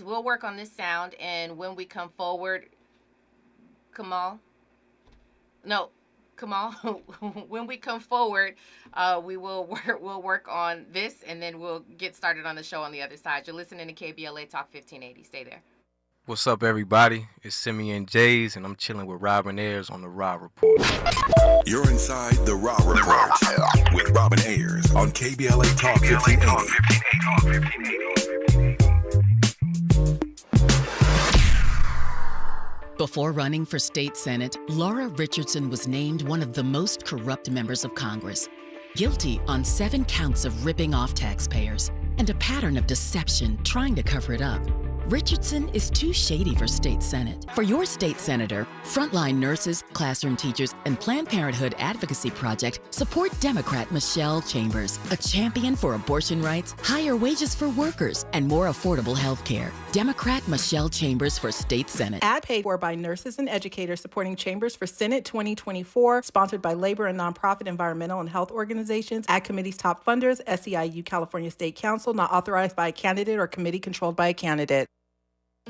We'll work on this sound, and when we come forward, Kamal. No, Kamal. When we come forward, we'll work on this, and then we'll get started on the show on the other side. You're listening to KBLA Talk 1580. Stay there. What's up, everybody? It's Simeon Jays, and I'm chilling with Robin Ayers on the Raw Report. You're inside the Raw Report with Robin Ayers on KBLA Talk 1580. Before running for state senate, Laura Richardson was named one of the most corrupt members of Congress, guilty on 7 counts of ripping off taxpayers and a pattern of deception trying to cover it up. Richardson is too shady for state senate. For your state senator, frontline nurses, classroom teachers, and Planned Parenthood Advocacy Project support Democrat Michelle Chambers, a champion for abortion rights, higher wages for workers, and more affordable health care. Democrat Michelle Chambers for state senate. Ad paid for by nurses and educators supporting Chambers for Senate 2024, sponsored by labor and nonprofit environmental and health organizations, Ad Committee's top funders, SEIU California State Council, not authorized by a candidate or committee controlled by a candidate.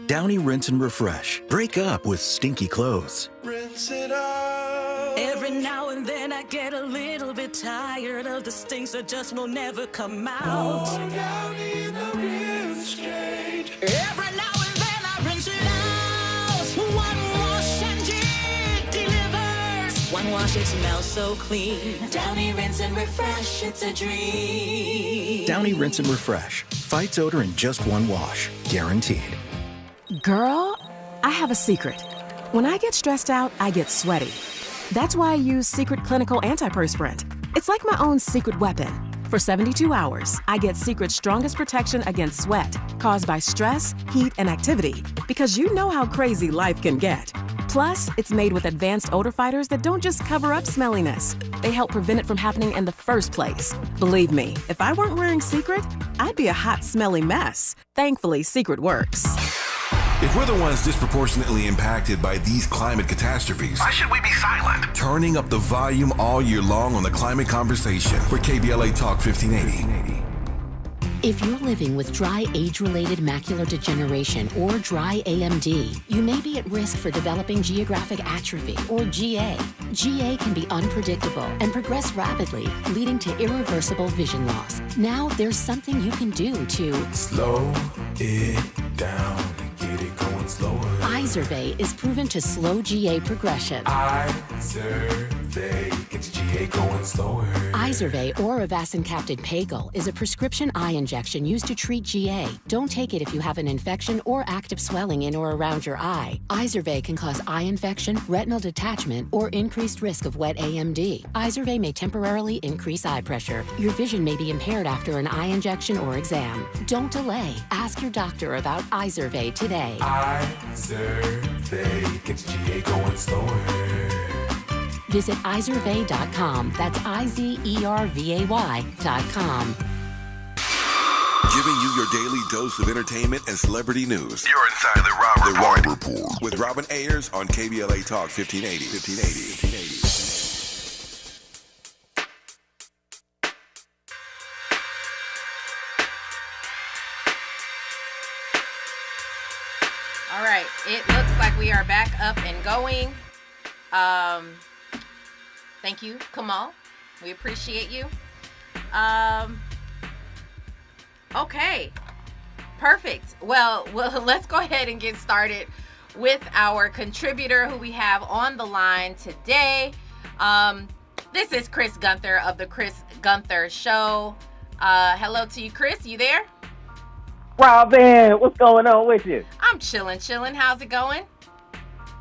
Downy Rinse and Refresh. Break up with stinky clothes. Rinse it out. Every now and then I get a little bit tired of the stinks that just will never come out. Pour Downy in the rinse straight. Every now and then I rinse it out. One wash and it delivers. One wash, it smells so clean. Downy Rinse and Refresh, it's a dream. Downy Rinse and Refresh. Fights odor in just one wash. Guaranteed. Girl, I have a secret. When I get stressed out, I get sweaty. That's why I use Secret Clinical Antiperspirant. It's like my own secret weapon. For 72 hours, I get Secret's strongest protection against sweat caused by stress, heat, and activity, because you know how crazy life can get. Plus, it's made with advanced odor fighters that don't just cover up smelliness. They help prevent it from happening in the first place. Believe me, if I weren't wearing Secret, I'd be a hot, smelly mess. Thankfully, Secret works. If we're the ones disproportionately impacted by these climate catastrophes, Why should we be silent? turning up the volume all year long on the climate conversation for KBLA Talk 1580. If you're living with dry age-related macular degeneration or dry AMD, you may be at risk for developing geographic atrophy or GA. GA can be unpredictable and progress rapidly, leading to irreversible vision loss. Now there's something you can do to Slow it down and get it going slower. Izervay is proven to slow GA progression. Izervay gets GA going slower. Izervay or avacincaptad pagel is a prescription eye injection used to treat GA. Don't take it if you have an infection or active swelling in or around your eye. Izervay can cause eye infection, retinal detachment, or increased risk of wet AMD. Izervay may temporarily increase eye pressure. Your vision may be impaired after an eye injection or exam. Don't delay. Ask your doctor about Izervay today. Izervay gets GA going slower. Visit Izervay.com. That's IZERVAY.com. Giving you your daily dose of entertainment and celebrity news. You're inside the Raw Report. With Robin Ayers on KBLA Talk 1580. All right, it looks like we are back up and going. Thank you, Kamal. We appreciate you. Okay, perfect. Well, let's go ahead and get started with our contributor who we have on the line today. This is Chris Gunther of the Chris Gunther Show. Hello to you, Chris. You there? Robin, what's going on with you? I'm chilling. How's it going?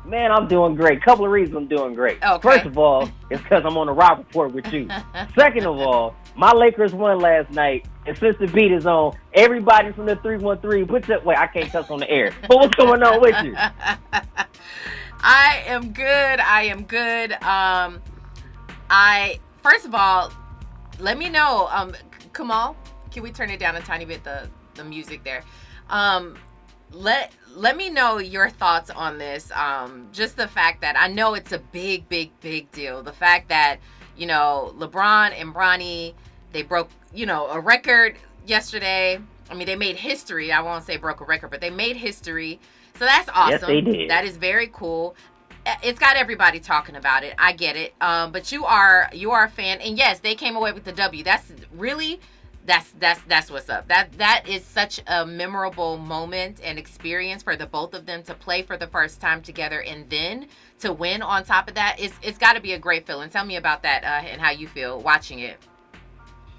Man, I'm doing great. Couple of reasons I'm doing great. Okay. First of all, it's because I'm on the Raw Report with you. Second of all, my Lakers won last night, and since the beat is on, everybody from the 313, wait, I can't cuss on the air. But what's going on with you? I am good. First of all, let me know, Kamal, can we turn it down a tiny bit, the music there? Let me know your thoughts on this. Just the fact that I know it's a big deal. The fact that, LeBron and Bronny, they broke, a record yesterday. I mean, they made history. I won't say broke a record, but they made history. So that's awesome. Yes, they did. That is very cool. It's got everybody talking about it. I get it. But you are a fan, and yes, they came away with the W. That's really, that's what's up. That is such a memorable moment and experience for the both of them to play for the first time together, and then to win on top of that. It's got to be a great feeling. Tell me about that and how you feel watching it.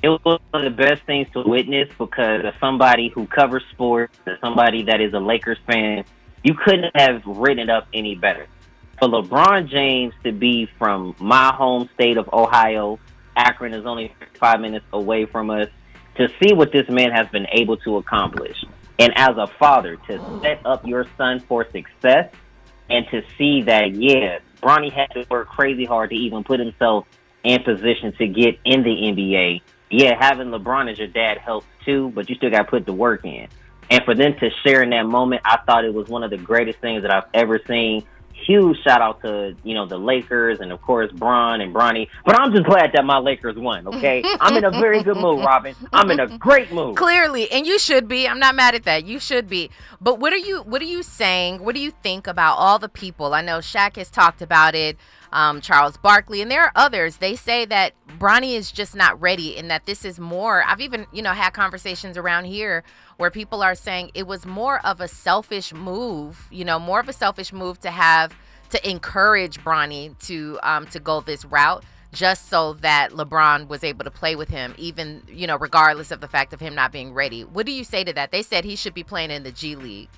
It was one of the best things to witness, because as somebody who covers sports, as somebody that is a Lakers fan, you couldn't have written it up any better. For LeBron James to be from my home state of Ohio, Akron is only 5 minutes away from us, to see what this man has been able to accomplish. And as a father, to set up your son for success, and to see that, yeah, Bronny had to work crazy hard to even put himself in position to get in the NBA. Yeah, having LeBron as your dad helps too, but you still got to put the work in. And for them to share in that moment, I thought it was one of the greatest things that I've ever seen. Huge shout out to, the Lakers and, of course, Bron and Bronny. But I'm just glad that my Lakers won, okay? I'm in a very good mood, Robin. I'm in a great mood. Clearly, and you should be. I'm not mad at that. You should be. But what are you saying? What do you think about all the people? I know Shaq has talked about it, Charles Barkley, and there are others. They say that Bronny is just not ready, and that this is more. I've even, had conversations around here where people are saying it was more of a selfish move, to encourage Bronny to go this route, just so that LeBron was able to play with him, even, regardless of the fact of him not being ready. What do you say to that? They said he should be playing in the G League.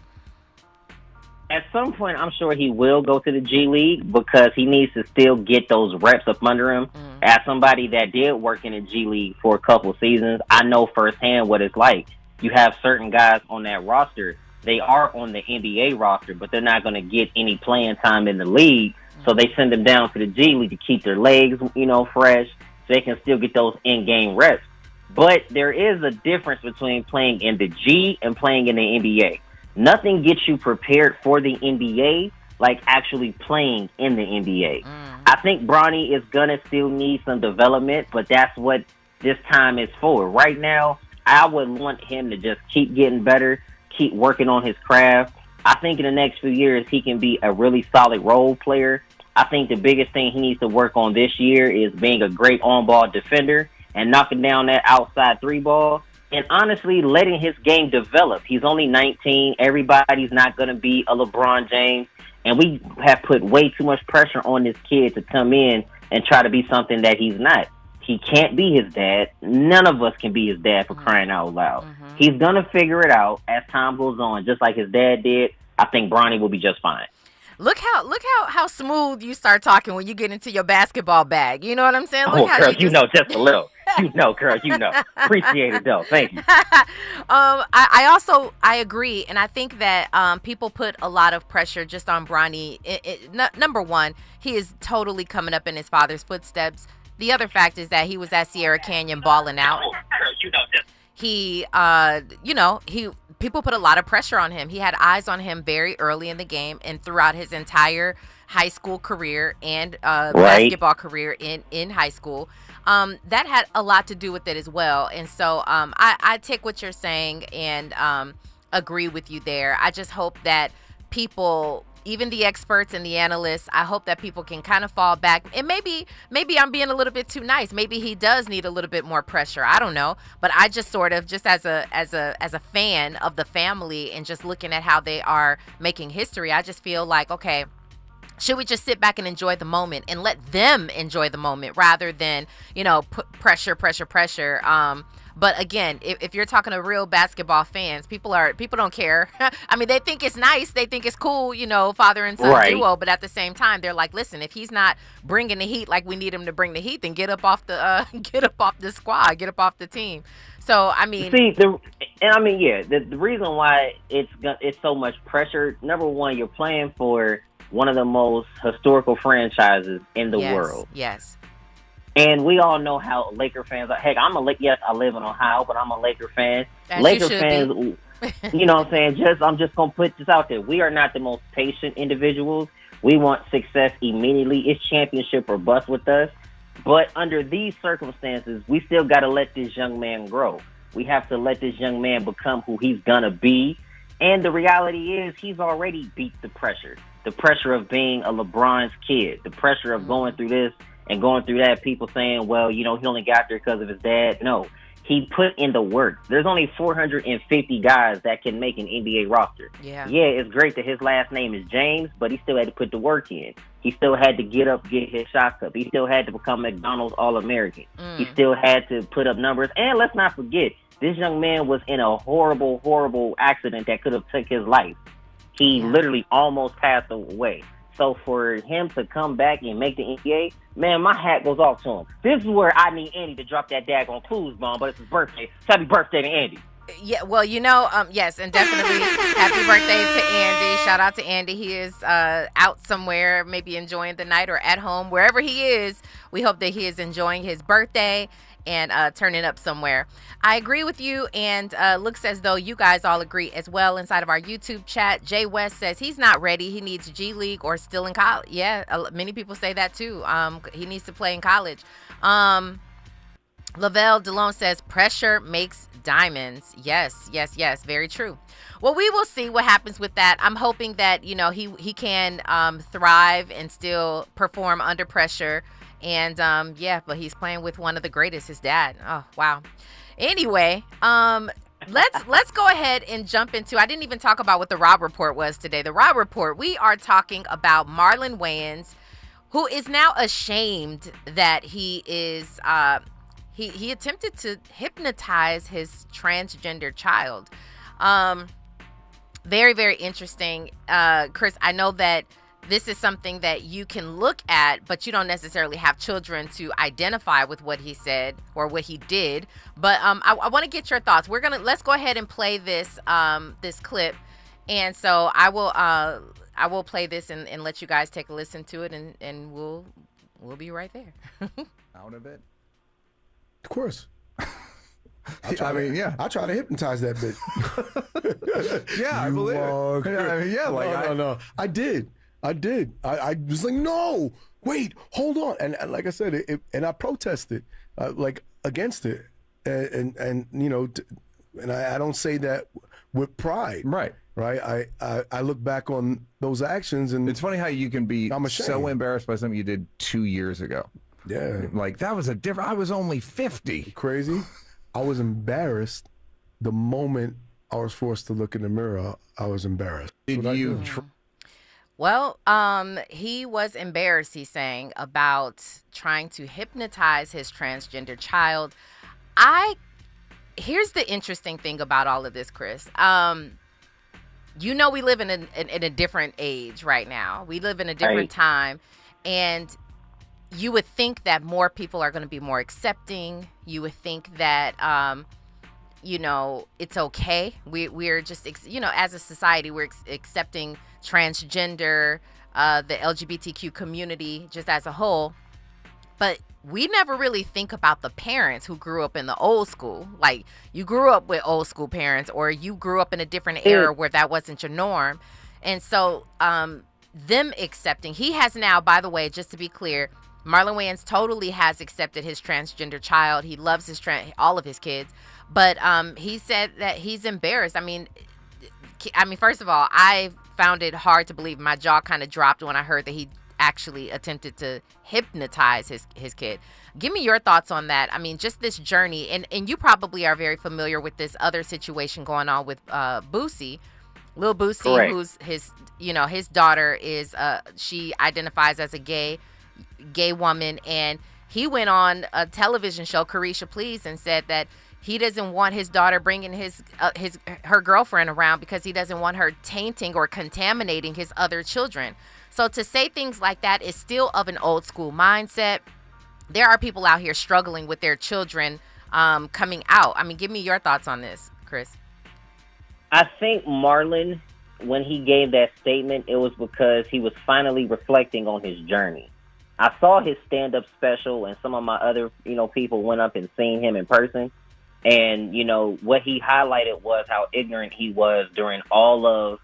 At some point, I'm sure he will go to the G League, because he needs to still get those reps up under him. Mm-hmm. As somebody that did work in the G League for a couple seasons, I know firsthand what it's like. You have certain guys on that roster. They are on the NBA roster, but they're not going to get any playing time in the league. Mm-hmm. So they send them down to the G League to keep their legs, fresh, so they can still get those in-game reps. But there is a difference between playing in the G and playing in the NBA. Nothing gets you prepared for the NBA like actually playing in the NBA. I think Bronny is going to still need some development, but that's what this time is for. Right now, I would want him to just keep getting better, keep working on his craft. I think in the next few years, he can be a really solid role player. I think the biggest thing he needs to work on this year is being a great on-ball defender and knocking down that outside three ball. And honestly, letting his game develop. He's only 19. Everybody's not going to be a LeBron James. And we have put way too much pressure on this kid to come in and try to be something that he's not. He can't be his dad. None of us can be his dad, for crying out loud. Mm-hmm. He's going to figure it out as time goes on, just like his dad did. I think Bronny will be just fine. Look how smooth you start talking when you get into your basketball bag. You know what I'm saying? Look girl, just a little. Girl, Appreciate it, though. Thank you. I agree, and I think that people put a lot of pressure just on Bronny. Number one, he is totally coming up in his father's footsteps. The other fact is that he was at Sierra Canyon balling out. People put a lot of pressure on him. He had eyes on him very early in the game and throughout his entire high school career and basketball career in high school. That had a lot to do with it as well. And so I take what you're saying and agree with you there. I just hope that people, even the experts and the analysts, I hope that people can kind of fall back. And maybe I'm being a little bit too nice. Maybe he does need a little bit more pressure. I don't know. But I just sort of, just as a fan of the family and just looking at how they are making history, I just feel like, okay, should we just sit back and enjoy the moment and let them enjoy the moment rather than, put pressure. But again, if you're talking to real basketball fans, people don't care. I mean, they think it's nice. They think it's cool, father and son duo. But at the same time, they're like, listen, if he's not bringing the heat like we need him to bring the heat, then get up off the squad, get up off the team. So, I mean, the reason why it's so much pressure. Number one, you're playing for one of the most historical franchises in the world. Yes. And we all know how Laker fans are. Heck, I live in Ohio, but I'm a Laker fan. As Laker fans, you know what I'm saying? I'm just going to put this out there. We are not the most patient individuals. We want success immediately. It's championship or bust with us. But under these circumstances, we still got to let this young man grow. We have to let this young man become who he's gonna be. And the reality is, he's already beat the pressure. The pressure of being a LeBron's kid. The pressure of going through this and going through that. People saying, well, he only got there because of his dad. No. He put in the work. There's only 450 guys that can make an NBA roster. Yeah, it's great that his last name is James, but he still had to put the work in. He still had to get up, get his shots up. He still had to become McDonald's All-American. He still had to put up numbers. And let's not forget, this young man was in a horrible, horrible accident that could have took his life. He literally almost passed away. So for him to come back and make the NBA, man, my hat goes off to him. This is where I need Andy to drop that daggone clues bomb, but it's his birthday. So happy birthday to Andy. Yeah, well, yes, and definitely happy birthday to Andy. Shout out to Andy. He is out somewhere, maybe enjoying the night or at home. Wherever he is, we hope that he is enjoying his birthday and turning up somewhere. I agree with you, and looks as though you guys all agree as well inside of our YouTube chat. Jay West says he's not ready. He needs G League or still in college. Yeah, many people say that too. He needs to play in college. Lavelle Delone says pressure makes diamonds. Yes, very true. Well, we will see what happens with that. I'm hoping that he can thrive and still perform under pressure. And but he's playing with one of the greatest, his dad. Oh, wow. Anyway, let's go ahead and jump into, I didn't even talk about what the Rob Report was today. The Rob Report, we are talking about Marlon Wayans, who is now ashamed that he is he attempted to hypnotize his transgender child. Very, very interesting. Chris, I know that this is something that you can look at, but you don't necessarily have children to identify with what he said or what he did. But I want to get your thoughts. Let's go ahead and play this this clip. And so I will play this and let you guys take a listen to it, and we'll be right there. Out of it. Of course. I try to hypnotize that bitch. Yeah, I believe it. No. I did. I was like, no, wait, hold on. And like I said, and I protested, against it. And I don't say that with pride. Right. I look back on those actions, and it's funny how you can be so embarrassed by something you did 2 years ago. Yeah. Like, that was I was only 50. Crazy. I was embarrassed the moment I was forced to look in the mirror. I was embarrassed. Did you Well, he was embarrassed, he's saying, about trying to hypnotize his transgender child. Here's the interesting thing about all of this, Chris. We live in a different age right now. We live in a different time, and you would think that more people are going to be more accepting. You would think that, it's okay. We're just, as a society, we're accepting transgender, the LGBTQ community just as a whole. But we never really think about the parents who grew up in the old school. Like, you grew up with old school parents, or you grew up in a different era where that wasn't your norm. And so them accepting, he has now, by the way, just to be clear, Marlon Wayans totally has accepted his transgender child. He loves all of his kids. But he said that he's embarrassed. I mean, first of all, I found it hard to believe. My jaw kind of dropped when I heard that he actually attempted to hypnotize his kid. Give me your thoughts on that. I mean, just this journey. And you probably are very familiar with this other situation going on with Boosie. Lil Boosie, correct, who's his daughter is, she identifies as a gay woman. And he went on a television show, Carisha Please, and said that he doesn't want his daughter bringing her girlfriend around because he doesn't want her tainting or contaminating his other children. So to say things like that is still of an old school mindset. There are people out here struggling with their children coming out. I mean, give me your thoughts on this, Chris. I think Marlon, when he gave that statement, it was because he was finally reflecting on his journey. I saw his stand-up special, and some of my other, people went up and seen him in person. And, what he highlighted was how ignorant he was during all of,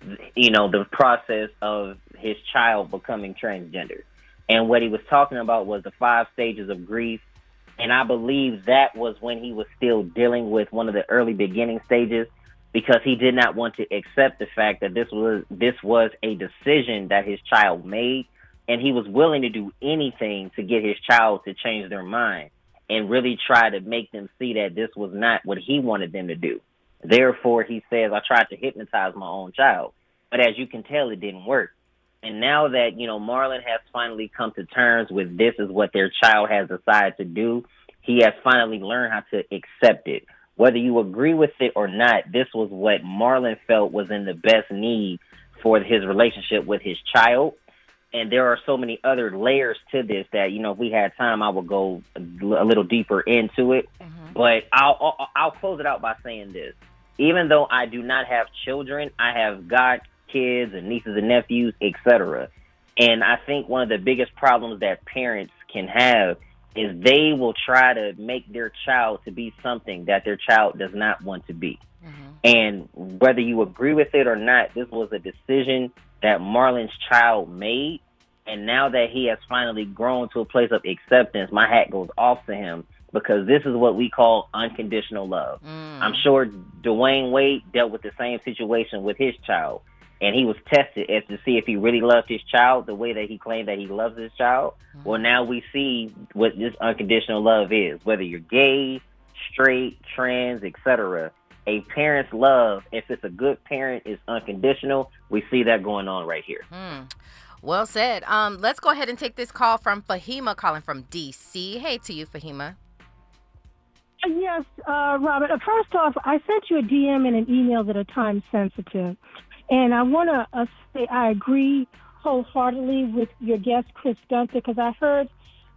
the process of his child becoming transgender. And what he was talking about was the 5 stages of grief. And I believe that was when he was still dealing with one of the early beginning stages, because he did not want to accept the fact that this was a decision that his child made, and he was willing to do anything to get his child to change their mind and really try to make them see that this was not what he wanted them to do. Therefore, he says, I tried to hypnotize my own child. But as you can tell, it didn't work. And now that, Marlon has finally come to terms with this is what their child has decided to do, he has finally learned how to accept it. Whether you agree with it or not, this was what Marlon felt was in the best need for his relationship with his child. And there are so many other layers to this that, if we had time, I would go a little deeper into it. Mm-hmm. But I'll close it out by saying this. Even though I do not have children, I have kids and nieces and nephews, etc. And I think one of the biggest problems that parents can have is they will try to make their child to be something that their child does not want to be. Mm-hmm. And whether you agree with it or not, this was a decision that Marlon's child made. And now that he has finally grown to a place of acceptance, my hat goes off to him, because this is what we call unconditional love. I'm sure Dwayne Wade dealt with the same situation with his child. And he was tested as to see if he really loved his child the way that he claimed that he loves his child. Mm-hmm. Well, now we see what this unconditional love is. Whether you're gay, straight, trans, etc., a parent's love, if it's a good parent, is unconditional. We see that going on right here. Well said. Let's go ahead and take this call from Fahima, calling from D.C. Hey to you, Fahima. Yes, Robert. First off, I sent you a DM and an email that are time sensitive. And I want to say I agree wholeheartedly with your guest, Chris Gunther, because I heard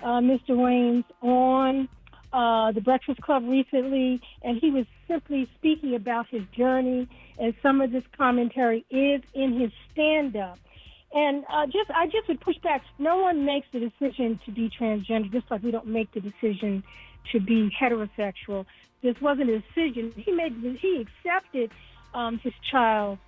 Mr. Wayans on The Breakfast Club recently, and he was simply speaking about his journey, and some of this commentary is in his stand-up. And I just would push back. No one makes the decision to be transgender, just like we don't make the decision to be heterosexual. This wasn't a decision. He accepted his child's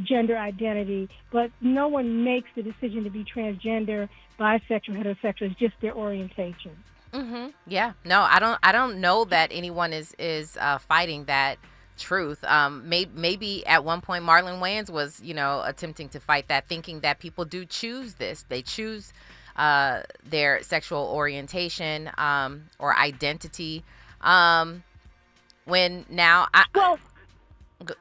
gender identity, but no one makes the decision to be transgender, bisexual, heterosexual. It's just their orientation. Mm-hmm. Yeah. No, I don't know that anyone is fighting that truth. Maybe at one point Marlon Wayans was, attempting to fight that, thinking that people do choose this. They choose their sexual orientation or identity. When now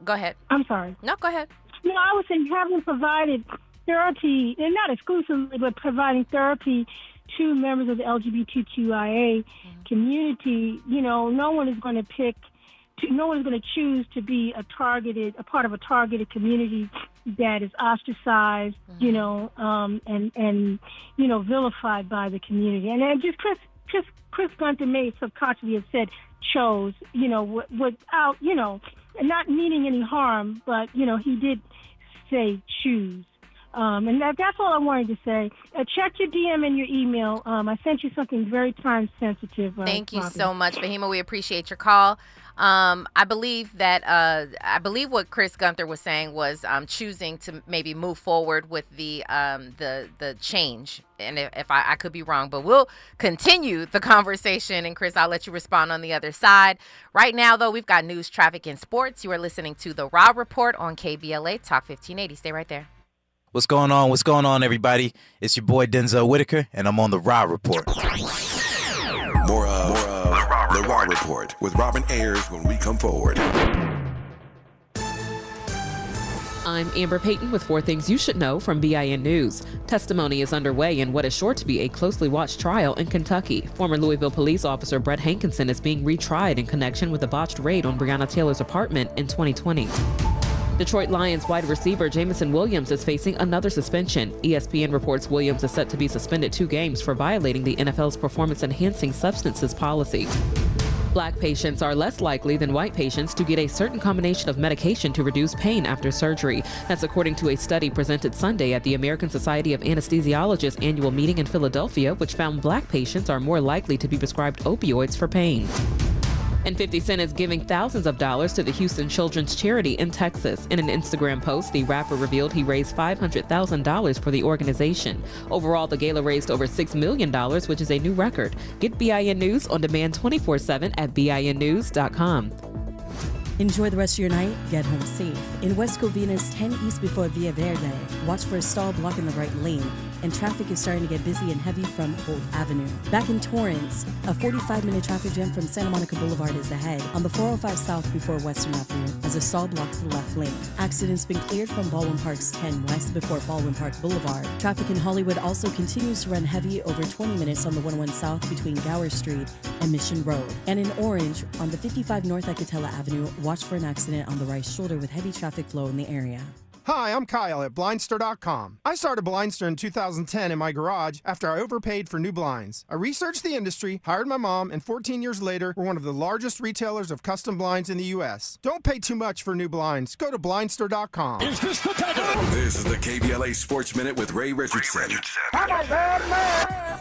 Go ahead. I'm sorry. No, go ahead. I was saying, having provided therapy, and not exclusively, but providing therapy to members of the LGBTQIA community, no one is going to choose to be a part of a targeted community that is ostracized, and vilified by the community. And just Chris Gunther may subconsciously have said chose, without, not meaning any harm, but, he did say choose. And that's all I wanted to say. Check your DM and your email. I sent you something very time sensitive. Thank you so much, Fahima. We appreciate your call. I believe what Chris Gunther was saying was choosing to maybe move forward with the change. And if I could be wrong, but we'll continue the conversation. And Chris, I'll let you respond on the other side. Right now, though, we've got news, traffic, and sports. You are listening to The Raw Report on KBLA Talk 1580. Stay right there. What's going on? What's going on, everybody? It's your boy Denzel Whitaker, and I'm on The Raw Report. More of The Raw Report with Robin Ayers when we come forward. I'm Amber Payton with 4 things you should know from BIN News. Testimony is underway in what is sure to be a closely watched trial in Kentucky. Former Louisville police officer Brett Hankinson is being retried in connection with a botched raid on Breonna Taylor's apartment in 2020. Detroit Lions wide receiver Jamison Williams is facing another suspension. ESPN reports Williams is set to be suspended 2 games for violating the NFL's performance-enhancing substances policy. Black patients are less likely than white patients to get a certain combination of medication to reduce pain after surgery. That's according to a study presented Sunday at the American Society of Anesthesiologists annual meeting in Philadelphia, which found black patients are more likely to be prescribed opioids for pain. And 50 Cent is giving thousands of dollars to the Houston Children's Charity in Texas. In an Instagram post, the rapper revealed he raised $500,000 for the organization. Overall, the gala raised over $6 million, which is a new record. Get BIN News on demand 24/7 at BINnews.com. Enjoy the rest of your night. Get home safe. In West Covina's 10 East before Via Verde, watch for a stall blocking the right lane, and traffic is starting to get busy and heavy from Holt Avenue. Back in Torrance, a 45-minute traffic jam from Santa Monica Boulevard is ahead on the 405 South before Western Avenue as a stall blocks the left lane. Accidents been cleared from Baldwin Park's 10 West before Baldwin Park Boulevard. Traffic in Hollywood also continues to run heavy over 20 minutes on the 101 South between Gower Street and Mission Road. And in Orange, on the 55 North Icatella Avenue, watch for an accident on the right shoulder with heavy traffic flow in the area. Hi, I'm Kyle at Blindster.com. I started Blindster in 2010 in my garage after I overpaid for new blinds. I researched the industry, hired my mom, and 14 years later, we're one of the largest retailers of custom blinds in the U.S. Don't pay too much for new blinds. Go to Blindster.com. Is this the tackle? This is the KBLA Sports Minute with Ray Richardson.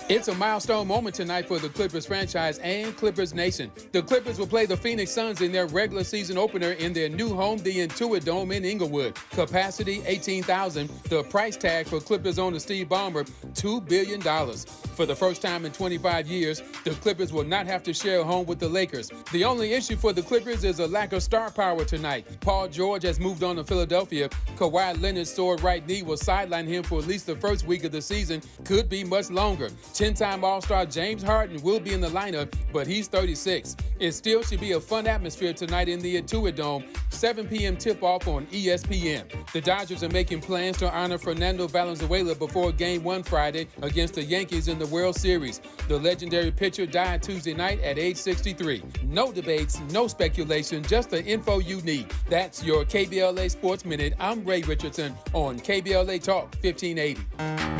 It's a milestone moment tonight for the Clippers franchise and Clippers Nation. The Clippers will play the Phoenix Suns in their regular season opener in their new home, the Intuit Dome in Inglewood. Capacity 18,000. The price tag for Clippers owner Steve Ballmer, $2 billion. For the first time in 25 years, the Clippers will not have to share a home with the Lakers. The only issue for the Clippers is a lack of star power tonight. Paul George has moved on to Philadelphia. Kawhi Leonard's sore right knee will sideline him for at least the first week of the season. Could be much longer. 10-time All-Star James Harden will be in the lineup, but he's 36. It still should be a fun atmosphere tonight in the Intuit Dome. 7 p.m. tip-off on ESPN. The Dodgers are making plans to honor Fernando Valenzuela before Game 1 Friday against the Yankees in the World Series. The legendary pitcher died Tuesday night at age 63. No debates, no speculation, just the info you need. That's your KBLA Sports Minute. I'm Ray Richardson on KBLA Talk 1580.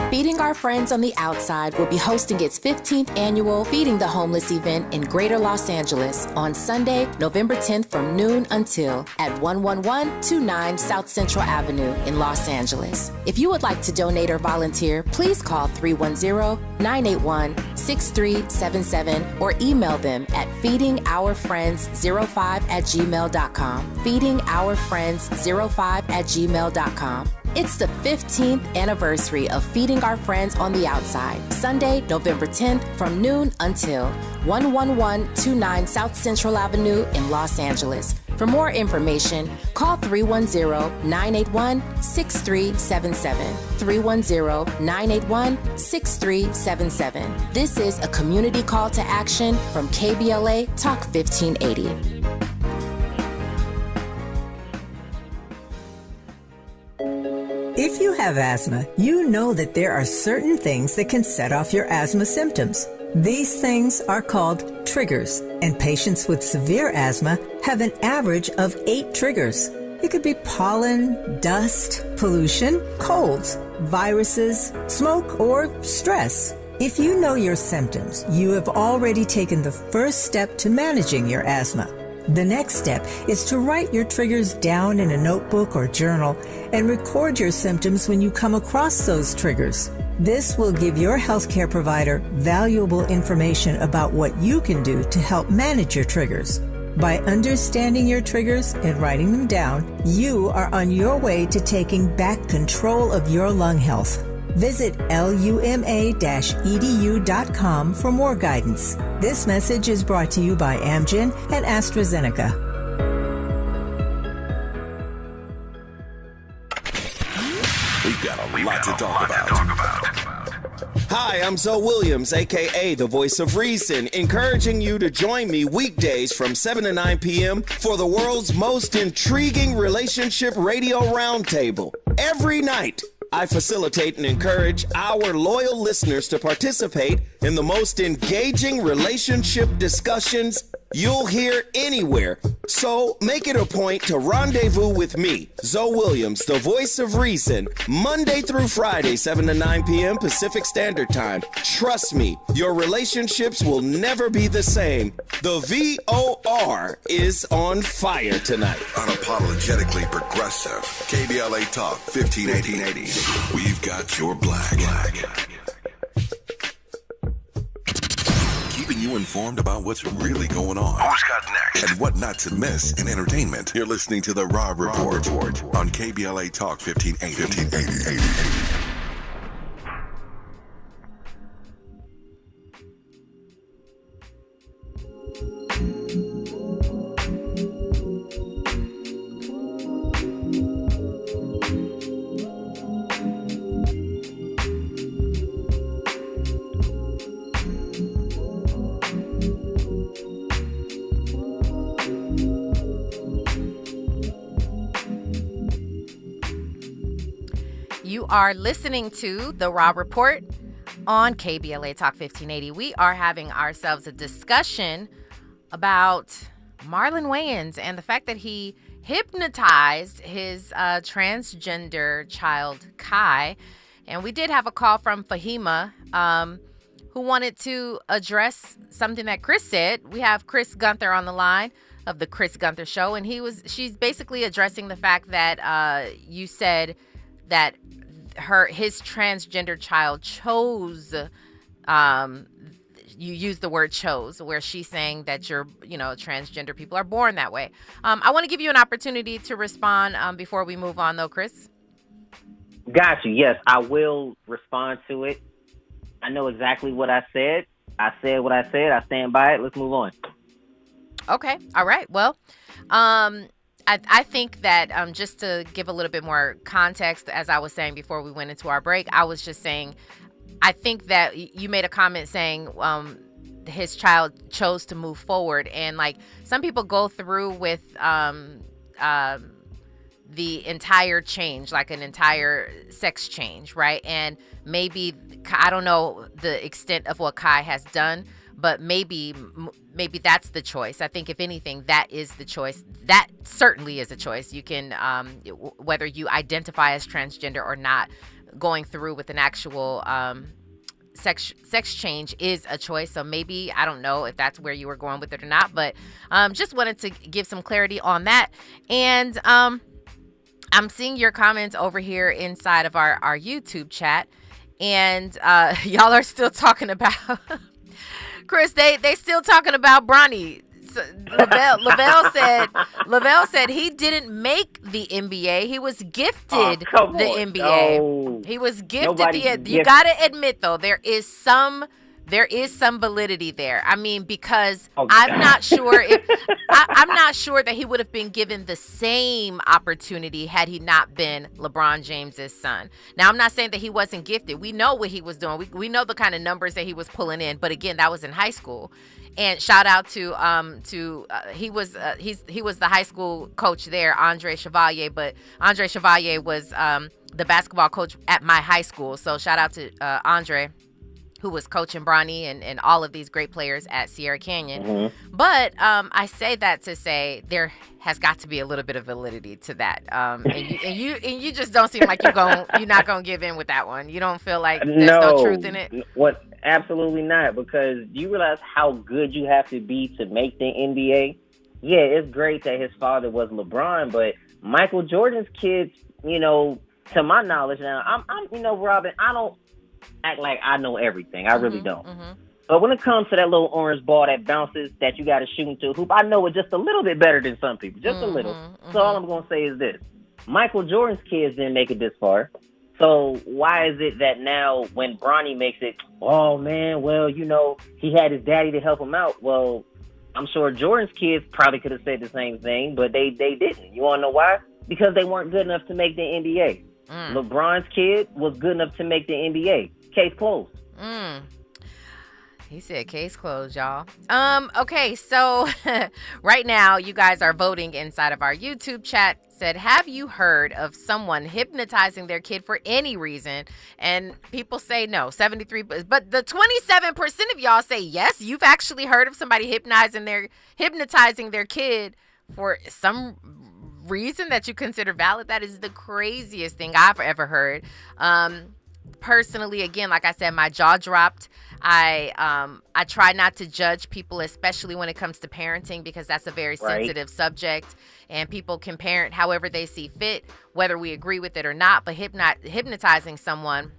Feeding Our Friends on the Outside will be hosting its 15th annual Feeding the Homeless event in Greater Los Angeles on Sunday, November 10th from noon until at 11129 South Central Avenue in Los Angeles. If you would like to donate or volunteer, please call 310-981-6377 or email them at feedingourfriends05@gmail.com. feedingourfriends05@gmail.com. It's the 15th anniversary of Feeding Our Friends on the Outside, Sunday, November 10th from noon until 11129 South Central Avenue in Los Angeles. For more information, call 310-981-6377. 310-981-6377. This is a community call to action from KBLA Talk 1580. If you have asthma, you know that there are certain things that can set off your asthma symptoms. These things are called triggers, and patients with severe asthma have an average of 8 triggers. It could be pollen, dust, pollution, colds, viruses, smoke, or stress. If you know your symptoms, you have already taken the first step to managing your asthma. The next step is to write your triggers down in a notebook or journal and record your symptoms when you come across those triggers. This will give your healthcare provider valuable information about what you can do to help manage your triggers. By understanding your triggers and writing them down, you are on your way to taking back control of your lung health. Visit luma-edu.com for more guidance. This message is brought to you by Amgen and AstraZeneca. We've got a lot to talk about. Hi, I'm Zoe Williams, a.k.a. the Voice of Reason, encouraging you to join me weekdays from 7 to 9 p.m. for the world's most intriguing relationship radio roundtable. Every night, I facilitate and encourage our loyal listeners to participate in the most engaging relationship discussions you'll hear anywhere. So make it a point to rendezvous with me, Zoe Williams, the Voice of Reason, Monday through Friday, 7 to 9 p.m. Pacific Standard Time. Trust me, your relationships will never be the same. The VOR is on fire tonight. Unapologetically progressive. KBLA Talk 1580. We've got your black. Keeping you informed about what's really going on. Who's got next? And what not to miss in entertainment. You're listening to The Raw Report on KBLA Talk 1580. You are listening to The Raw Report on KBLA Talk 1580. We are having ourselves a discussion about Marlon Wayans and the fact that he hypnotized his transgender child, Kai. And we did have a call from Fahima, who wanted to address something that Chris said. We have Chris Gunther on the line of the Chris Gunther Show, and she's basically addressing the fact that you said that his transgender child chose, you used the word chose, where she's saying that transgender people are born that way. I want to give you an opportunity to respond before we move on, though, Chris. Got you. Yes, I will respond to it. I know exactly what I said. I said what I said. I stand by it. Let's move on. Okay. All right. Well, I think that just to give a little bit more context, as I was saying before we went into our break, I was just saying, I think that you made a comment saying his child chose to move forward. And like some people go through with the entire change, like an entire sex change, right? And maybe, I don't know the extent of what Kai has done, but maybe that's the choice. I think if anything, that is the choice. That certainly is a choice. You can, whether you identify as transgender or not, going through with an actual sex change is a choice. So maybe, I don't know if that's where you were going with it or not, but just wanted to give some clarity on that. And I'm seeing your comments over here inside of our YouTube chat, and y'all are still talking about Chris, they still talking about Bronny. So Lavelle said he didn't make the NBA. He was gifted the NBA. Oh, he was gifted you got to admit though, there is some validity there. I mean, because I'm not sure that he would have been given the same opportunity had he not been LeBron James's son. Now, I'm not saying that he wasn't gifted. We know what he was doing. We know the kind of numbers that he was pulling in. But again, that was in high school. And shout out to he was the high school coach there, Andre Chevalier. But Andre Chevalier was the basketball coach at my high school. So shout out to Andre, who was coaching Bronny and all of these great players at Sierra Canyon. Mm-hmm. But I say that to say there has got to be a little bit of validity to that. And you just don't seem like you're not gonna give in with that one. You don't feel like there's no truth in it. What? Absolutely not, because you realize how good you have to be to make the NBA. Yeah, it's great that his father was LeBron, but Michael Jordan's kids, to my knowledge now, I'm Robin, I don't act like I know everything. I really don't. Mm-hmm. But when it comes to that little orange ball that bounces that you got to shoot into a hoop, I know it just a little bit better than some people, just a little. Mm-hmm. So all I'm going to say is this. Michael Jordan's kids didn't make it this far. So why is it that now when Bronny makes it, oh, man, well, he had his daddy to help him out. Well, I'm sure Jordan's kids probably could have said the same thing, but they didn't. You want to know why? Because they weren't good enough to make the NBA. LeBron's kid was good enough to make the NBA. Case closed. He said case closed, y'all. Okay, so right now you guys are voting inside of our YouTube chat. Said, have you heard of someone hypnotizing their kid for any reason? And people say no, 73, but the 27% of y'all say yes. You've actually heard of somebody hypnotizing their kid for some reason that you consider valid. That is the craziest thing I've ever heard. Personally, again, like I said, my jaw dropped. I try not to judge people, especially when it comes to parenting, because that's a very sensitive subject, and people can parent however they see fit, whether we agree with it or not. But hypnotizing someone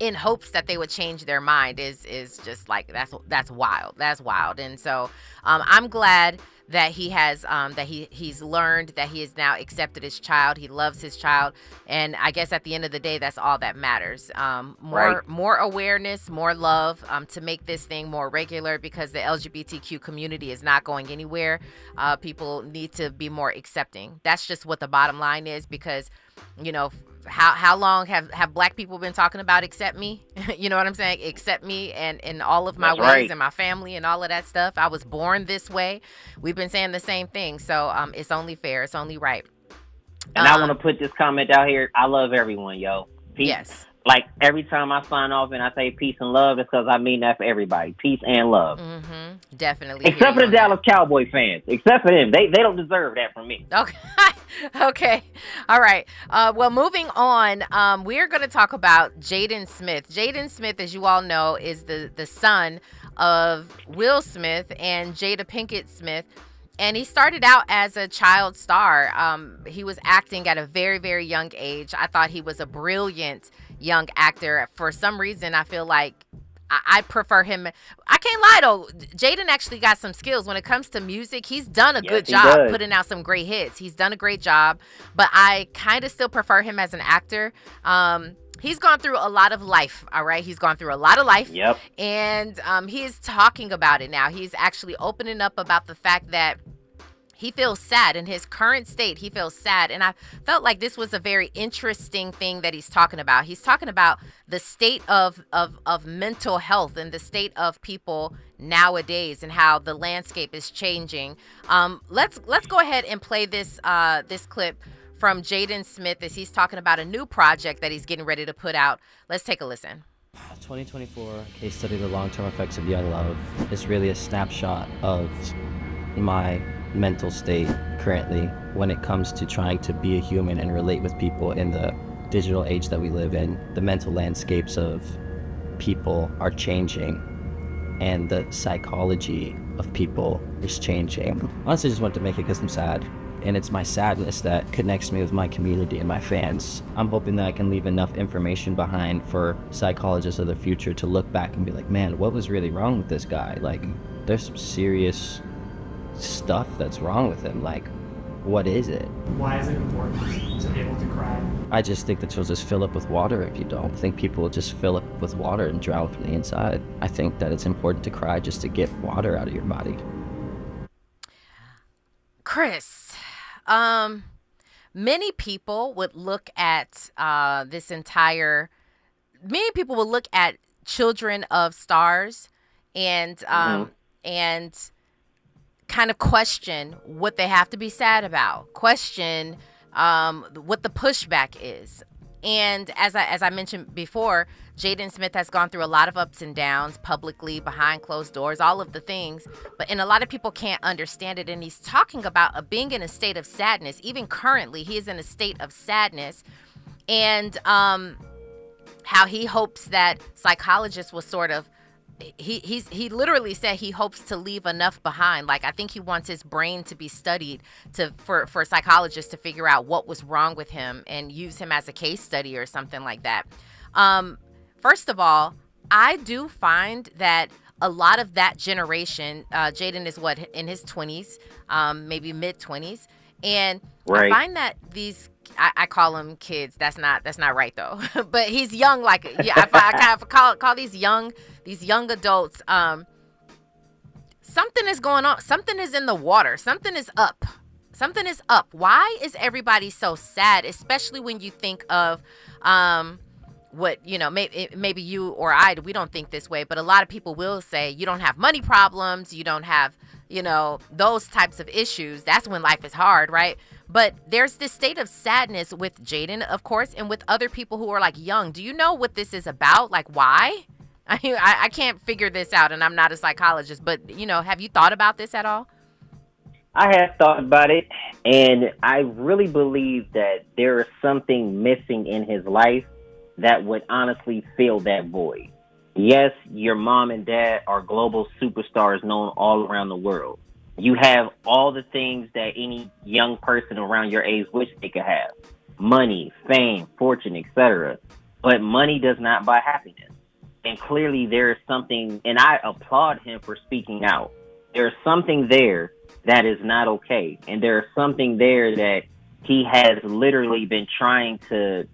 in hopes that they would change their mind is just like, that's wild. That's wild. And so I'm glad that he has that he's learned, that he has now accepted his child. He loves his child, and I guess at the end of the day, that's all that matters. More awareness, more love, to make this thing more regular, because the LGBTQ community is not going anywhere. People need to be more accepting. That's just what the bottom line is, because how long have black people been talking about accept me? You know what I'm saying? Accept me and all of my That's ways right. and my family and all of that stuff. I was born this way. We've been saying the same thing. So it's only fair. It's only right. And I want to put this comment out here. I love everyone, yo. Peace. Yes. Like, every time I sign off and I say peace and love, it's because I mean that for everybody. Peace and love. Mm-hmm. Definitely. Except for the Dallas Cowboy fans. Except for them. They don't deserve that from me. Okay. Okay. All right. Well, moving on, we're going to talk about Jaden Smith. Jaden Smith, as you all know, is the son of Will Smith and Jada Pinkett Smith. And he started out as a child star. He was acting at a very, very young age. I thought he was a brilliant young actor. For some reason, I feel like I prefer him. I can't lie, though. Jaden actually got some skills. When it comes to music, he's done a good job putting out some great hits. He's done a great job. But I kind of still prefer him as an actor. He's gone through a lot of life, all right? He's gone through a lot of life. Yep. And he is talking about it now. He's actually opening up about the fact that he feels sad in his current state. He feels sad. And I felt like this was a very interesting thing that he's talking about. He's talking about the state of mental health and the state of people nowadays and how the landscape is changing. Let's go ahead and play this clip from Jaden Smith as he's talking about a new project that he's getting ready to put out. Let's take a listen. 2024 case study of the long-term effects of young love is really a snapshot of my mental state currently when it comes to trying to be a human and relate with people in the digital age that we live in. The mental landscapes of people are changing and the psychology of people is changing. Honestly, I just wanted to make it because I'm sad. And it's my sadness that connects me with my community and my fans. I'm hoping that I can leave enough information behind for psychologists of the future to look back and be like, man, what was really wrong with this guy? Like, there's some serious stuff that's wrong with him. Like, what is it? Why is it important to be able to cry? I just think that you'll just fill up with water if you don't. I think people will just fill up with water and drown from the inside. I think that it's important to cry just to get water out of your body. Chris, many people would look at many people will look at Children of Stars and kind of question what they have to be sad about, question what the pushback is. And as I mentioned before, Jaden Smith has gone through a lot of ups and downs publicly, behind closed doors, all of the things. And a lot of people can't understand it. And he's talking about being in a state of sadness. Even currently, he is in a state of sadness. And how he hopes that psychologists will sort of, he literally said he hopes to leave enough behind. Like, I think he wants his brain to be studied for psychologists to figure out what was wrong with him and use him as a case study or something like that. First of all, I do find that a lot of that generation, Jaden is in his 20s, maybe mid 20s. And right. I find that these, I call them kids. That's not right though. But he's young. Like, yeah, I kind of call these young adults. Something is going on. Something is in the water. Something is up. Something is up. Why is everybody so sad? Especially when you think of, what, maybe you or I, we don't think this way, but a lot of people will say you don't have money problems. You don't have, those types of issues. That's when life is hard, right? But there's this state of sadness with Jaden, of course, and with other people who are like young. Do you know what this is about? Like, why? I can't figure this out, and I'm not a psychologist, but, have you thought about this at all? I have thought about it, and I really believe that there is something missing in his life that would honestly fill that void. Yes, your mom and dad are global superstars known all around the world. You have all the things that any young person around your age wish they could have. Money, fame, fortune, etc. but money does not buy happiness. And clearly there is something, and I applaud him for speaking out. There's something there that is not okay. And there's something there that he has literally been trying to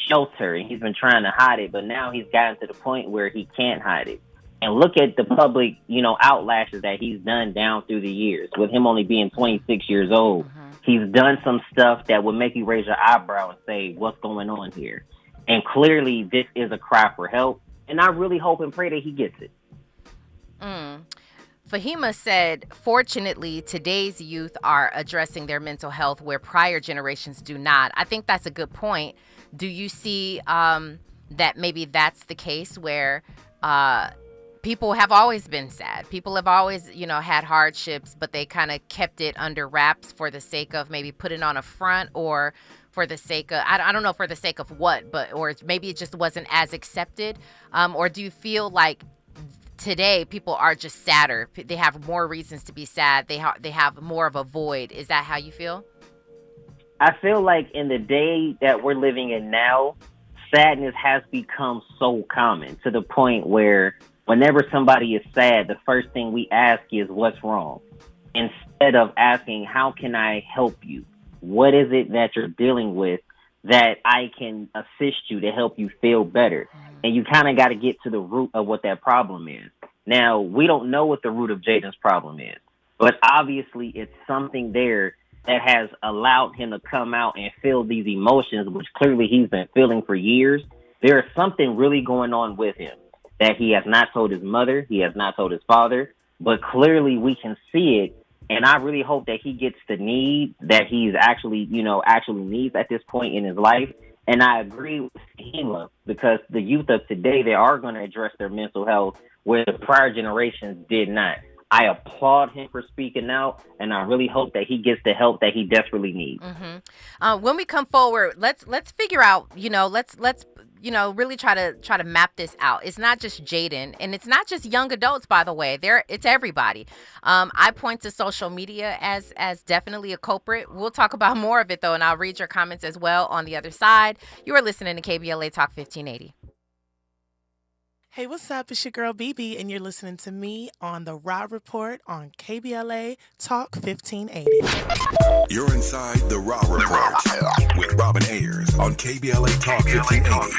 shelter, and he's been trying to hide it, but now he's gotten to the point where he can't hide it. And look at the public, outlashes that he's done down through the years. With him only being 26 years old, he's done some stuff that would make you raise your eyebrow and say, what's going on here? And clearly this is a cry for help. And I really hope and pray that he gets it. Fahima said, fortunately, today's youth are addressing their mental health where prior generations do not. I think that's a good point. Do you see that maybe that's the case where people have always been sad? People have always, had hardships, but they kind of kept it under wraps for the sake of maybe putting on a front, or for the sake of, I don't know for the sake of what, but, or maybe it just wasn't as accepted. Or do you feel like today people are just sadder? They have more reasons to be sad. They have more of a void. Is that how you feel? I feel like in the day that we're living in now, sadness has become so common to the point where whenever somebody is sad, the first thing we ask is, what's wrong? Instead of asking, how can I help you? What is it that you're dealing with that I can assist you to help you feel better? And you kind of got to get to the root of what that problem is. Now, we don't know what the root of Jaden's problem is, but obviously it's something there that has allowed him to come out and feel these emotions, which clearly he's been feeling for years. There is something really going on with him that he has not told his mother, he has not told his father, but clearly we can see it. And I really hope that he gets the need that he's actually needs at this point in his life. And I agree with Fahima, because the youth of today, they are going to address their mental health where the prior generations did not. I applaud him for speaking out, and I really hope that he gets the help that he desperately needs. When we come forward, let's figure out, let's really try to map this out. It's not just Jaden, and it's not just young adults, by the way. It's everybody. I point to social media as definitely a culprit. We'll talk about more of it though, and I'll read your comments as well on the other side. You are listening to KBLA Talk 1580. Hey, what's up? It's your girl BB, and you're listening to me on the Raw Report on KBLA Talk 1580. You're inside the Raw Report with Robin Ayers on KBLA Talk 1580.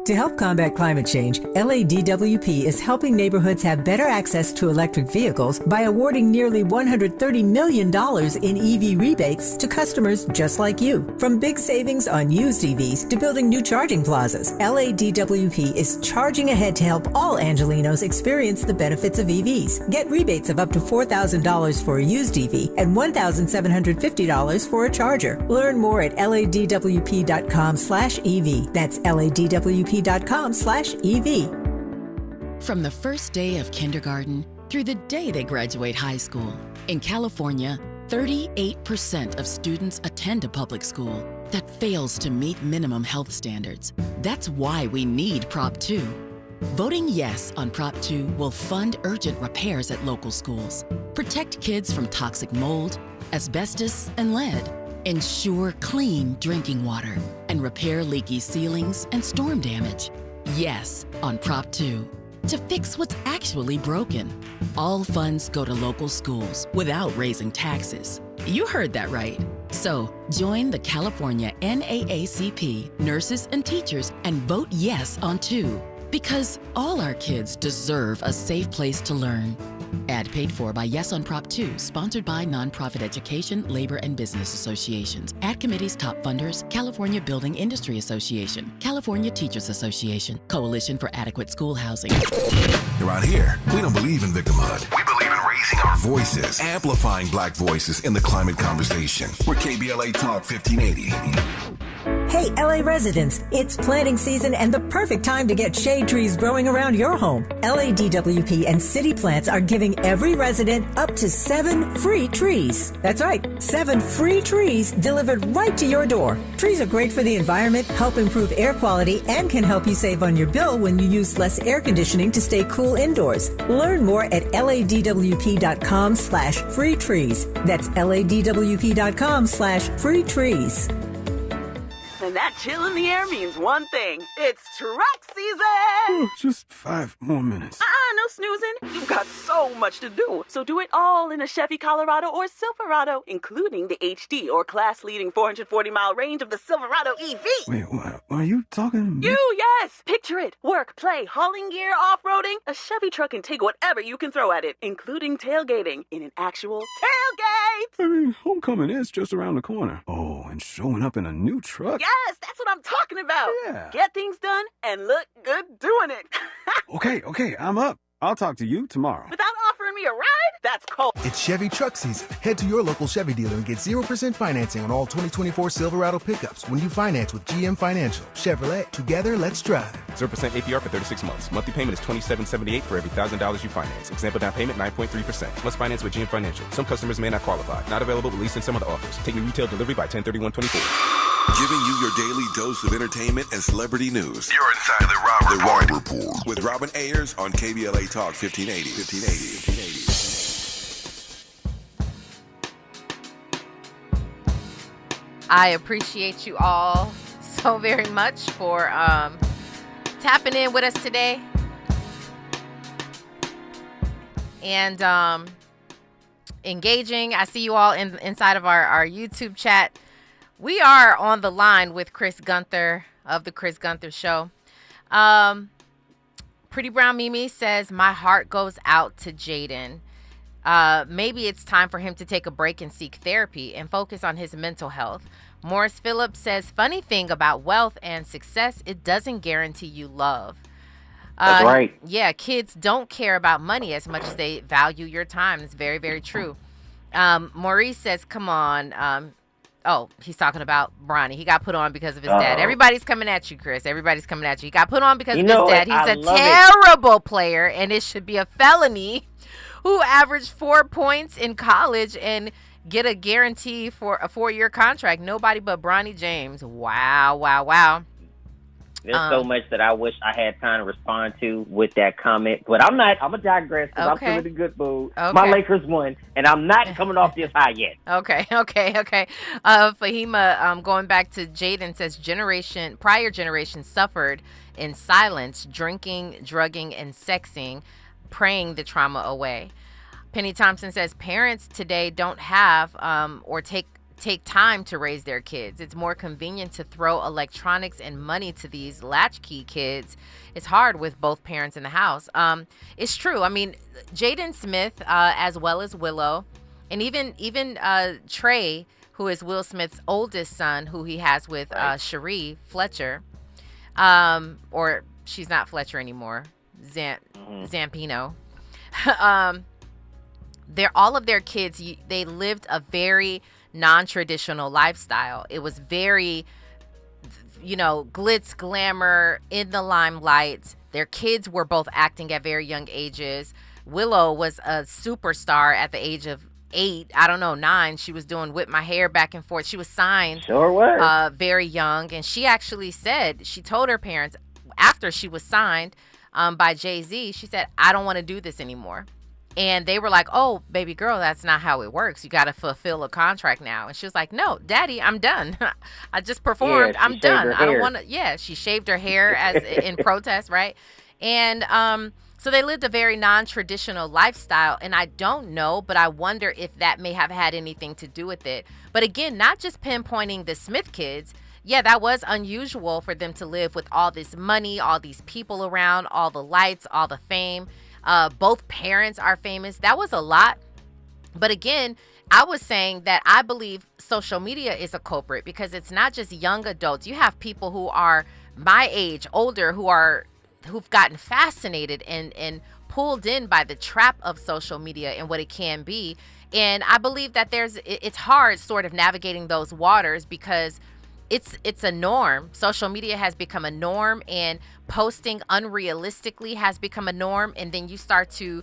To help combat climate change, LADWP is helping neighborhoods have better access to electric vehicles by awarding nearly $130 million in EV rebates to customers just like you. From big savings on used EVs to building new charging plazas, LADWP is charging ahead to help all Angelinos experience the benefits of EVs. Get rebates of up to $4,000 for a used EV and $1,750 for a charger. Learn more at ladwp.com/EV. That's ladwp.com/EV. From the first day of kindergarten through the day they graduate high school, in California, 38% of students attend a public school that fails to meet minimum health standards. That's why we need Prop 2. Voting yes on Prop 2 will fund urgent repairs at local schools, protect kids from toxic mold, asbestos, and lead, ensure clean drinking water, and repair leaky ceilings and storm damage. Yes on Prop 2. To fix what's actually broken. All funds go to local schools without raising taxes. You heard that right. So join the California NAACP, nurses and teachers, and vote yes on 2. Because all our kids deserve a safe place to learn. Ad paid for by Yes on Prop 2, sponsored by Nonprofit Education, Labor and Business Associations. Ad committee's top funders: California Building Industry Association, California Teachers Association, Coalition for Adequate School Housing. Around here, we don't believe in victimhood. We believe in raising our voices, amplifying black voices in the climate conversation. We're KBLA Talk 1580. Hey, Hey, LA residents, it's planting season and the perfect time to get shade trees growing around your home. LADWP and City Plants are giving every resident up to 7 free trees. That's right, 7 free trees delivered right to your door. Trees are great for the environment, help improve air quality, and can help you save on your bill when you use less air conditioning to stay cool indoors. Learn more at ladwp.com/free trees. That's ladwp.com/free trees. And that chill in the air means one thing. It's truck season! Just 5 more minutes. No snoozing. You've got so much to do. So do it all in a Chevy Colorado or Silverado, including the HD or class-leading 440-mile range of the Silverado EV. Wait, what? Are you talking to me? You, yes! Picture it. Work, play, hauling gear, off-roading. A Chevy truck can take whatever you can throw at it, including tailgating in an actual tailgate! I mean, homecoming is just around the corner. Oh, and showing up in a new truck? Yes, that's what I'm talking about. Yeah. Get things done and look good doing it. Okay, I'm up. I'll talk to you tomorrow. Without offering me a ride? That's cold. It's Chevy truck season. Head to your local Chevy dealer and get 0% financing on all 2024 Silverado pickups when you finance with GM Financial. Chevrolet, together, let's drive. 0% APR for 36 months. Monthly payment is $27.78 for every $1,000 you finance. Example down payment 9.3%. Must finance with GM Financial. Some customers may not qualify. Not available at least in some of the offers. Take me retail delivery by 10/31/24. Giving you your daily dose of entertainment and celebrity news. You're inside the Rob Report with Robin Ayers on KBLA Talk 1580. I appreciate you all so very much for tapping in with us today. And engaging. I see you all inside of our YouTube chat. We are on the line with Chris Gunther of The Chris Gunther Show. Pretty Brown Mimi says, my heart goes out to Jaden. Maybe it's time for him to take a break and seek therapy and focus on his mental health. Morris Phillips says, funny thing about wealth and success, it doesn't guarantee you love. That's right. Yeah, kids don't care about money as much as they value your time. It's very, very true. Maurice says, come on. He's talking about Bronny. He got put on because of his dad. Everybody's coming at you, Chris. Everybody's coming at you. He got put on because of his dad. He's a terrible player, and it should be a felony. Who averaged 4 points in college and get a guarantee for a 4-year contract? Nobody but Bronny James. Wow. There's so much that I wish I had time to respond to with that comment, but I'm not. I'm going to digress because I'm feeling in a good mood. Okay. My Lakers won, and I'm not coming off this high yet. Okay. Fahima, going back to Jaden, says prior generation suffered in silence, drinking, drugging, and sexing, praying the trauma away. Penny Thompson says parents today don't have or take time to raise their kids. It's more convenient to throw electronics and money to these latchkey kids. It's hard with both parents in the house. It's true. I mean, Jaden Smith, as well as Willow, and even Trey, who is Will Smith's oldest son, who he has with Cherie Fletcher, or she's not Fletcher anymore, Zampino. All of their kids, they lived a very non-traditional lifestyle. It was very, glitz, glamour, in the limelight. Their kids were both acting at very young ages. Willow was a superstar at the age of 8, 9. She was doing Whip My Hair back and forth. She was signed very young. And she actually said, she told her parents after she was signed by Jay-Z, she said, I don't want to do this anymore. And they were like, oh, baby girl, that's not how it works. You got to fulfill a contract now. And she was like, no, daddy, I'm done. I just performed. I'm done. I don't want to. Yeah, she shaved her hair as in protest, right? And so they lived a very non-traditional lifestyle. And I don't know, but I wonder if that may have had anything to do with it. But again, not just pinpointing the Smith kids. Yeah, that was unusual for them to live with all this money, all these people around, all the lights, all the fame. Both parents are famous. That was a lot. But again, I was saying that I believe social media is a culprit because it's not just young adults. You have people who are my age, older, who've gotten fascinated and pulled in by the trap of social media and what it can be. And I believe that it's hard sort of navigating those waters because it's a norm. Social media has become a norm, and posting unrealistically has become a norm. And then you start to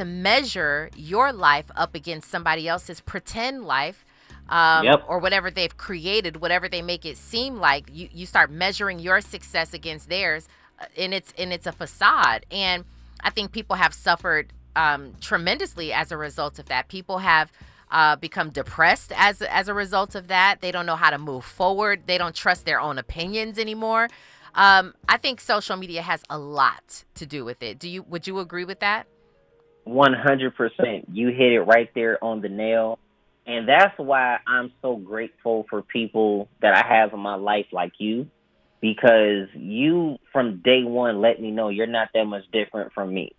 measure your life up against somebody else's pretend life, or whatever they've created, whatever they make it seem like. You start measuring your success against theirs, and it's a facade. And I think people have suffered tremendously as a result of that. People have become depressed as a result of that. They don't know how to move forward. They don't trust their own opinions anymore. I think social media has a lot to do with it. Would you agree with that? 100%. You hit it right there on the nail. And that's why I'm so grateful for people that I have in my life like you, because you from day one let me know you're not that much different from me.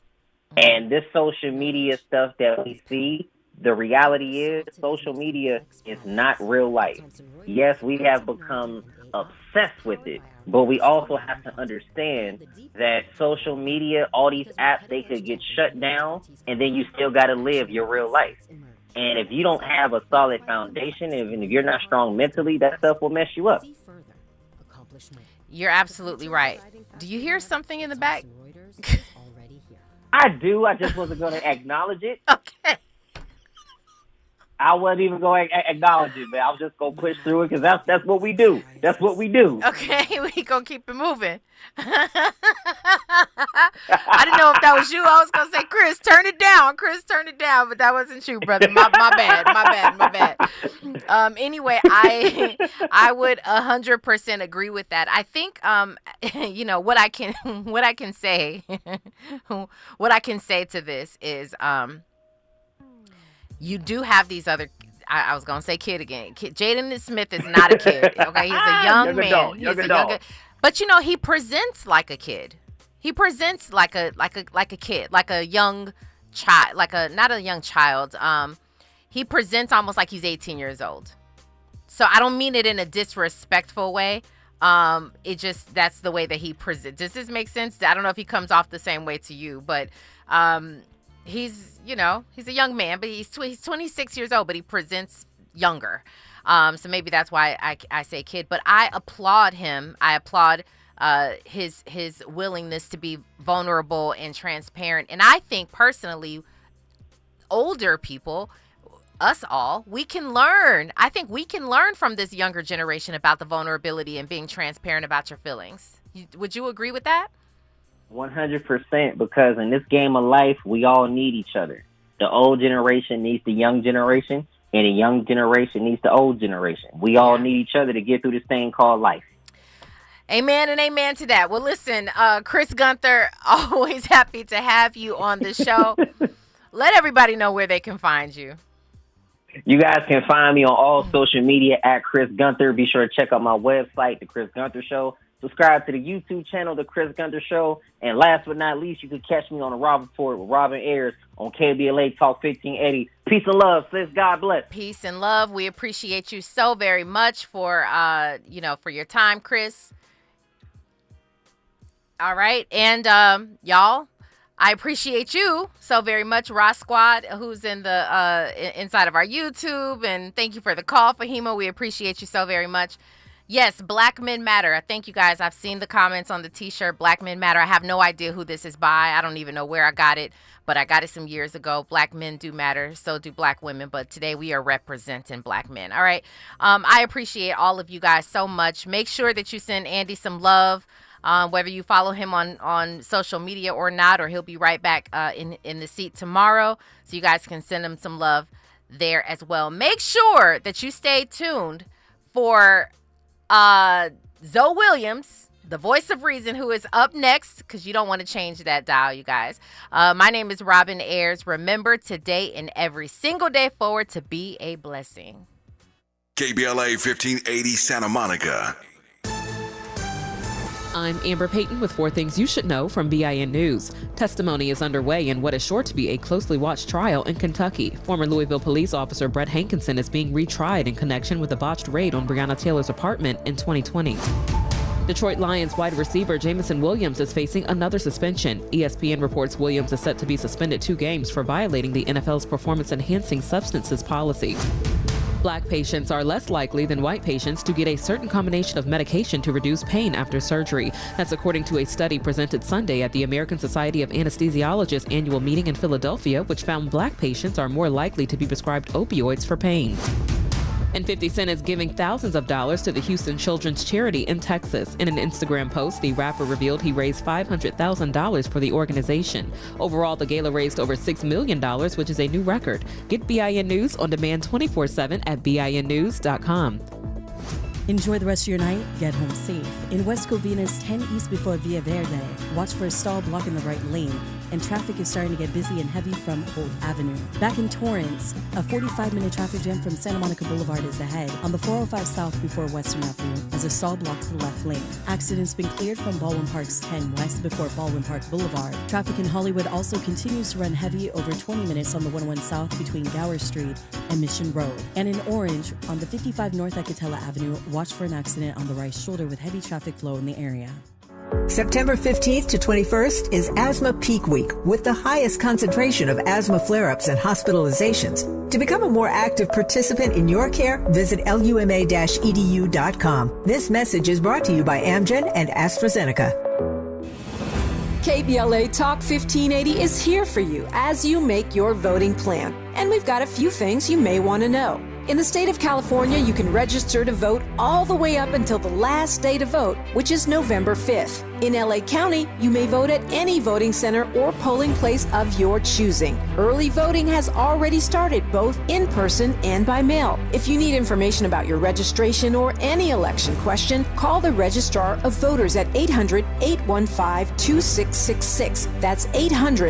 And this social media stuff that we see, the reality is social media is not real life. Yes, we have become obsessed with it, but we also have to understand that social media, all these apps, they could get shut down, and then you still got to live your real life. And if you don't have a solid foundation, even if you're not strong mentally, that stuff will mess you up. You're absolutely right. Do you hear something in the back? I do. I just wasn't going to acknowledge it. Okay. I wasn't even going to acknowledge it, man. I was just going to push through it because that's what we do. That's what we do. Okay, we going to keep it moving. I didn't know if that was you. I was going to say, Chris, turn it down. Chris, turn it down. But that wasn't you, brother. My bad. Anyway, I would 100% agree with that. I think, what I can say to this is, you do have these other, I was going to say kid again. Jaden Smith is not a kid. Okay, he's a young man. He's a young, but he presents like a kid. He presents like a kid, like a young child, not a young child. He presents almost like he's 18 years old. So I don't mean it in a disrespectful way. That's the way that he presents. Does this make sense? I don't know if he comes off the same way to you, but he's a young man, but he's 26 years old, but he presents younger. So maybe that's why I say kid, but I applaud him. I applaud his willingness to be vulnerable and transparent. And I think personally, older people, us all, we can learn. I think we can learn from this younger generation about the vulnerability and being transparent about your feelings. Would you agree with that? 100%, because in this game of life, we all need each other. The old generation needs the young generation, and the young generation needs the old generation. We all need each other to get through this thing called life. Amen and amen to that. Well, listen, Chris Gunther, always happy to have you on the show. Let everybody know where they can find you. You guys can find me on all social media at Chris Gunther. Be sure to check out my website, The Chris Gunther Show. Subscribe to the YouTube channel, The Chris Gunther Show. And last but not least, you can catch me on the Robin Report with Robin Ayers on KBLA Talk 1580. Peace and love, sis. God bless. Peace and love. We appreciate you so very much for your time, Chris. All right. And y'all, I appreciate you so very much, Ross Squad, who's in the inside of our YouTube. And thank you for the call, Fahima. We appreciate you so very much. Yes, Black Men Matter. Thank you, guys. I've seen the comments on the T-shirt, Black Men Matter. I have no idea who this is by. I don't even know where I got it, but I got it some years ago. Black men do matter. So do Black women. But today we are representing Black men. All right. I appreciate all of you guys so much. Make sure that you send Andy some love, whether you follow him on social media or not, or he'll be right back in the seat tomorrow. So you guys can send him some love there as well. Make sure that you stay tuned for Zoe Williams, the voice of reason, who is up next, because you don't want to change that dial, you guys. My name is Robin Ayers. Remember, today and every single day forward, to be a blessing. KBLA 1580 Santa Monica. I'm Amber Payton with 4 Things You Should Know from BIN News. Testimony is underway in what is sure to be a closely watched trial in Kentucky. Former Louisville police officer Brett Hankinson is being retried in connection with a botched raid on Breonna Taylor's apartment in 2020. Detroit Lions wide receiver Jameson Williams is facing another suspension. ESPN reports Williams is set to be suspended 2 games for violating the NFL's performance-enhancing substances policy. Black patients are less likely than white patients to get a certain combination of medication to reduce pain after surgery. That's according to a study presented Sunday at the American Society of Anesthesiologists annual meeting in Philadelphia, which found Black patients are more likely to be prescribed opioids for pain. And 50 Cent is giving thousands of dollars to the Houston Children's Charity in Texas. In an Instagram post, the rapper revealed he raised $500,000 for the organization. Overall, the gala raised over $6 million, which is a new record. Get BIN News on demand 24/7 at BINnews.com. Enjoy the rest of your night. Get home safe. In West Covina's 10 East before Via Verde, watch for a stall blocking the right lane, and traffic is starting to get busy and heavy from Holt Avenue. Back in Torrance, a 45-minute traffic jam from Santa Monica Boulevard is ahead on the 405 South before Western Avenue as a stall blocks the left lane. Accidents been cleared from Baldwin Park's 10 West before Baldwin Park Boulevard. Traffic in Hollywood also continues to run heavy over 20 minutes on the 101 South between Gower Street and Mission Road. And in Orange, on the 55 North Ecatella Avenue, watch for an accident on the right shoulder with heavy traffic flow in the area. September 15th to 21st is Asthma Peak Week with the highest concentration of asthma flare-ups and hospitalizations. To become a more active participant in your care, visit luma-edu.com. This message is brought to you by Amgen and AstraZeneca. KBLA Talk 1580 is here for you as you make your voting plan. And we've got a few things you may want to know. In the state of California, you can register to vote all the way up until the last day to vote, which is November 5th. In LA County, you may vote at any voting center or polling place of your choosing. Early voting has already started, both in person and by mail. If you need information about your registration or any election question, call the Registrar of Voters at 800-815-2666. That's 800